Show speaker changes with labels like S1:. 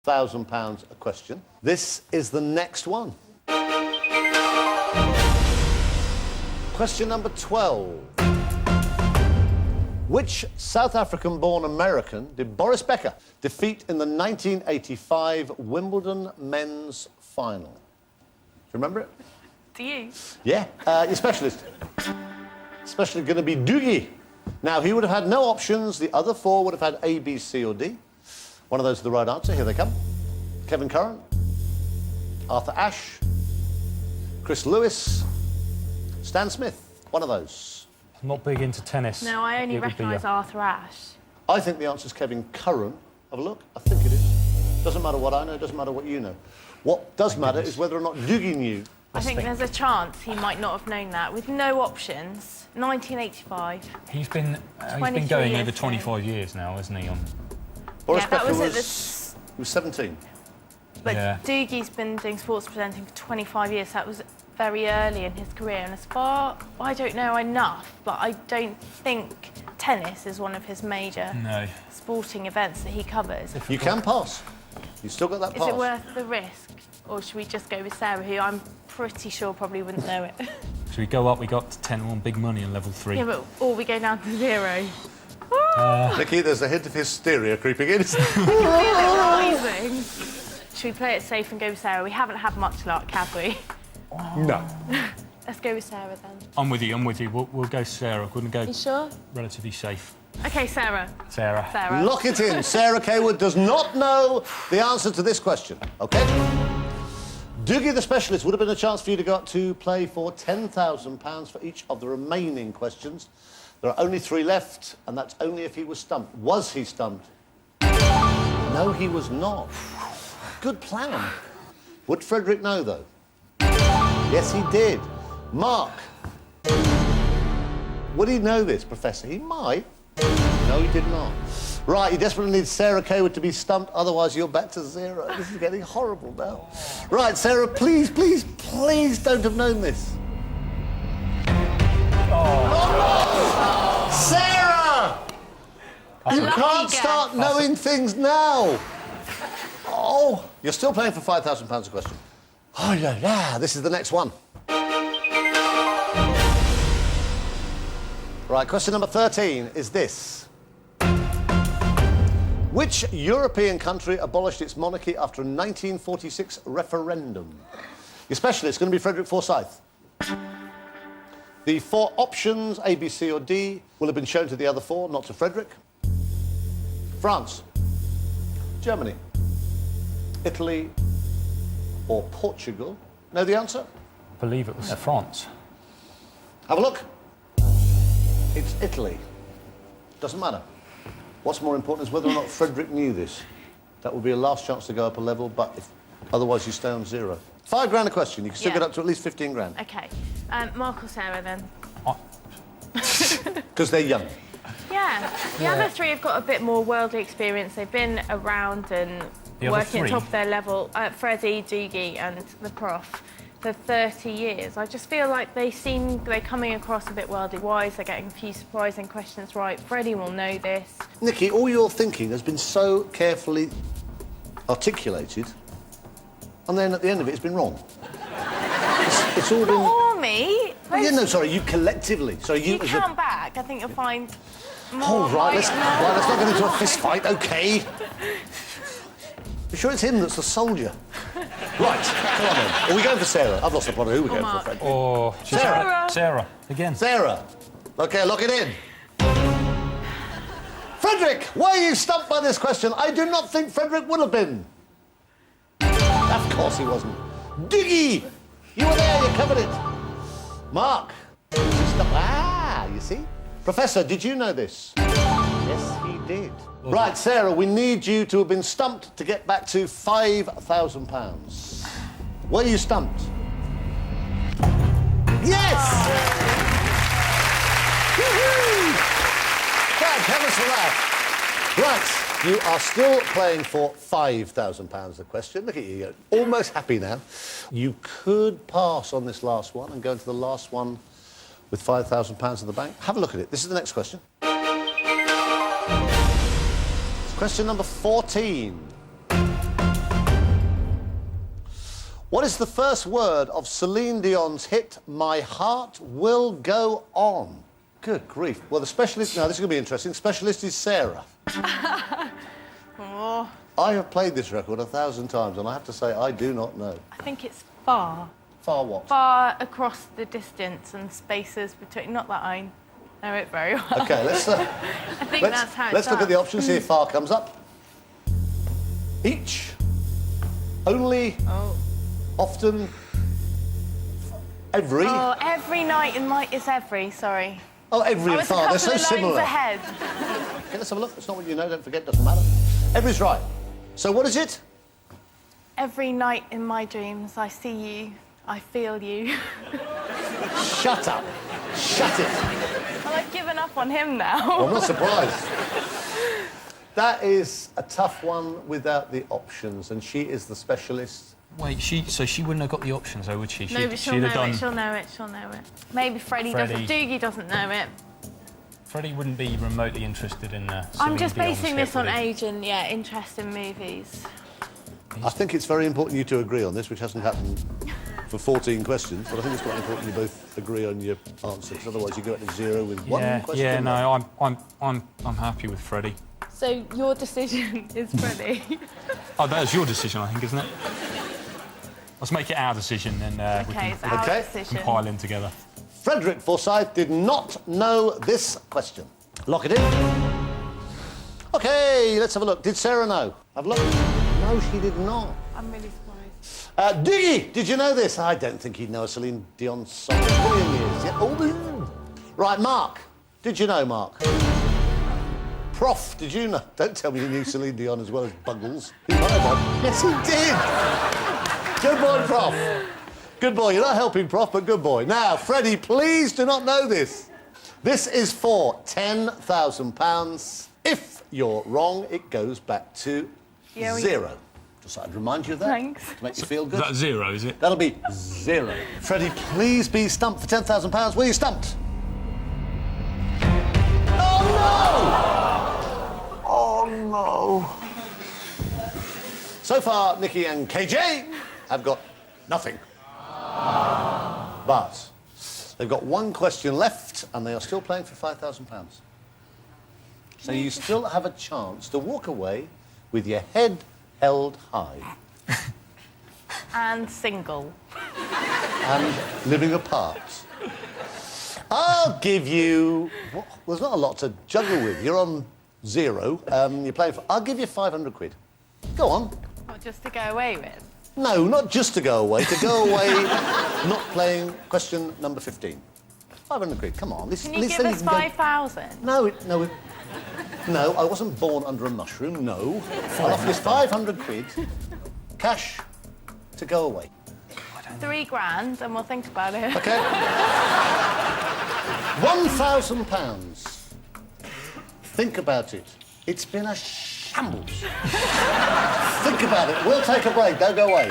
S1: £5,000 a question. This is the next one. Question number 12. Which South African-born American did Boris Becker defeat in the 1985 Wimbledon men's final? Do you remember it?
S2: Do you?
S1: Yeah, your specialist. Especially going to be Doogie. Now, he would have had no options. The other four would have had A, B, C or D. One of those is the right answer. Here they come. Kevin Curran, Arthur Ashe, Chris Lewis, Stan Smith. One of those.
S3: I'm not big into tennis.
S2: No, I only recognise Arthur Ashe.
S1: I think the answer is Kevin Curran. Have a look. I think it is. Doesn't matter what I know, doesn't matter what you know. What does matter is whether or not Doogie knew.
S2: I think there's a chance he might not have known that. With no options, 1985.
S3: He's been going over 25 years now, hasn't he?
S1: Boris
S2: Yeah, that
S1: Becker
S2: was
S1: he was 17.
S2: But
S3: Yeah.
S2: Doogie's been doing sports presenting for 25 years. That was very early in his career. And as far, I don't know enough, but I don't think tennis is one of his major sporting events that he covers.
S1: You can pass. You've still got that pass.
S2: Is it worth the risk? Or should we just go with Sarah, who I'm pretty sure probably wouldn't know it?
S3: Should we go up? We got to 10 on big money in level 3.
S2: Yeah, but or we go down to 0.
S1: Nikki, there's a hint of hysteria creeping in.
S2: Amazing. Should we play it safe and go with Sarah? We haven't had much luck, have we?
S1: No.
S2: Let's go with Sarah then.
S3: I'm with you. We'll go Sarah. We're going to go
S2: You sure?
S3: relatively safe.
S2: OK, Sarah.
S3: Sarah.
S2: Sarah.
S1: Lock it in. Sarah Kaywood does not know the answer to this question, OK? Doogie the Specialist would have been a chance for you to go up to play for £10,000 for each of the remaining questions. There are only 3 left, and that's only if he was stumped. Was he stumped? No, he was not. Good plan. Would Frederick know, though? Yes, he did. Mark. Would he know this, Professor? He might. No, he did not. Right, you desperately need Sarah Kaywood to be stumped, otherwise you're back to 0. This is getting horrible now. Right, Sarah, please, please, please don't have known this. Oh, no! Sarah! You can't start knowing things now. Oh, you're still playing for £5,000 a question. Oh, yeah. This is the next one. Right, question number 13 is this. Which European country abolished its monarchy after a 1946 referendum? Your specialist is going to be Frederick Forsyth. The 4 options, A, B, C or D, will have been shown to the other 4, not to Frederick. France, Germany, Italy or Portugal. Know the answer?
S3: I believe it was France.
S1: Have a look. It's Italy. Doesn't matter. What's more important is whether or not Frederick knew this. That would be a last chance to go up a level, but otherwise you stay on 0. £5 a question. You can still get up to at least 15 grand.
S2: OK. Mark or Sarah, then?
S1: Because they're young.
S2: Yeah. The other 3 have got a bit more worldly experience. They've been around and working at top of their level. Freddie, Doogie and the prof for 30 years. I just feel like they're coming across a bit worldly wise. They're getting a few surprising questions right. Freddie will know this.
S1: Nikki, all your thinking has been so carefully articulated, and then at the end of it, it's been wrong. It's all been...
S2: Not all me.
S1: Yeah, no, sorry, you collectively. Sorry,
S2: you count back, I think you'll find more.
S1: Oh, right, let's not get into a fist fight, OK? You sure it's him that's the soldier? Right, come on then. Are we going for Sarah? I've lost the plot of who we're going for, Fred.
S3: Or
S1: Sarah.
S3: Sarah, again.
S1: Sarah. OK, lock it in. Frederick, were you stumped by this question? I do not think Frederick would have been. Of course he wasn't. Doogie! You were there, you covered it. Mark. You see? Professor, did you know this? Yes, he did. Right, Sarah, we need you to have been stumped to get back to £5,000. Were you stumped? Yes! Woohoo! Thank heavens for that. Right, you are still playing for £5,000 a question. Look at you, you're almost happy now. You could pass on this last one and go into the last one with £5,000 in the bank. Have a look at it. This is the next question. Question number 14. What is the first word of Celine Dion's hit My Heart Will Go On? Good grief. Well, the specialist... Now, this is going to be interesting. Specialist is Sarah.
S2: Oh.
S1: I have played this record 1,000 times, and I have to say, I do not know.
S2: I think it's far.
S1: Far what?
S2: Far across the distance and spaces between... Not that I know it very well.
S1: OK, let's...
S2: I think that's how it
S1: Let's look at
S2: starts.
S1: the options, see if far comes up. Each. Only.
S2: Oh.
S1: Often. Every.
S2: Oh, every night in my... It's every, sorry.
S1: Oh, every and far. They're so similar.
S2: Ahead.
S1: OK, let's have a look. It's not what you know, don't forget, doesn't matter. Every's right. So what is it?
S2: Every night in my dreams, I see you, I feel you.
S1: Shut up. Shut it.
S2: Well, I've given up on him now.
S1: Well, I'm not surprised. That is a tough one without the options, and she is the specialist.
S3: Wait, so she wouldn't have got the options, though, would she?
S2: No, but she'll know it, she'll know it, she'll know it. Maybe Freddie doesn't. Doogie doesn't know it.
S3: Freddie wouldn't be remotely interested in
S2: I'm just basing this on age and, yeah, interest in movies.
S1: I think it's very important you two agree on this, which hasn't happened for 14 questions, but I think it's quite important you both agree on your answers. Otherwise, you go to 0 with one question.
S3: Yeah, no, I'm happy with Freddie.
S2: So your decision is Freddie.
S3: Oh, that was your decision, I think, isn't it? Let's make it our decition, and we can compile in together.
S1: Frederick Forsyth did not know this question. Lock it in. OK, let's have a look. Did Sarah know? Have a look. No, she did not.
S2: I'm really surprised.
S1: Diggy, did you know this? I don't think he'd know a Celine Dion song in a million years. Yeah. Oh, right, Mark. Did you know, Mark? Prof, did you know? Don't tell me you knew Celine Dion as well as Buggles. He might have done. Yes, he did. Good boy, Prof. Good boy. You're not helping, Prof, but good boy. Now, Freddie, please do not know this. This is for £10,000. If you're wrong, it goes back to 0. Just thought I'd remind you of that.
S2: Thanks.
S1: To make you feel good.
S3: Is that 0, is it?
S1: That'll be 0. Freddie, please be stumped for £10,000. Will you stumped? Oh, no! Oh, no. So far, Nikki and KJ have got nothing. But they've got one question left, and they are still playing for £5,000. So you still have a chance to walk away with your head held high.
S2: And single.
S1: And living apart. I'll give you... Well, there's not a lot to juggle with. You're on 0. You're playing for... I'll give you 500 quid. Go on.
S2: What, just to go away with?
S1: No, not just to go away. To go away not playing question number 15. 500 quid, come on.
S2: Can you give us 5,000?
S1: No, I wasn't born under a mushroom, no. I'll offer this 500 quid, cash, to go away.
S2: £3,000 and we'll think about it.
S1: OK. £1,000. Think about it. It's been a shambles. Think about it. We'll take a break. Don't go away.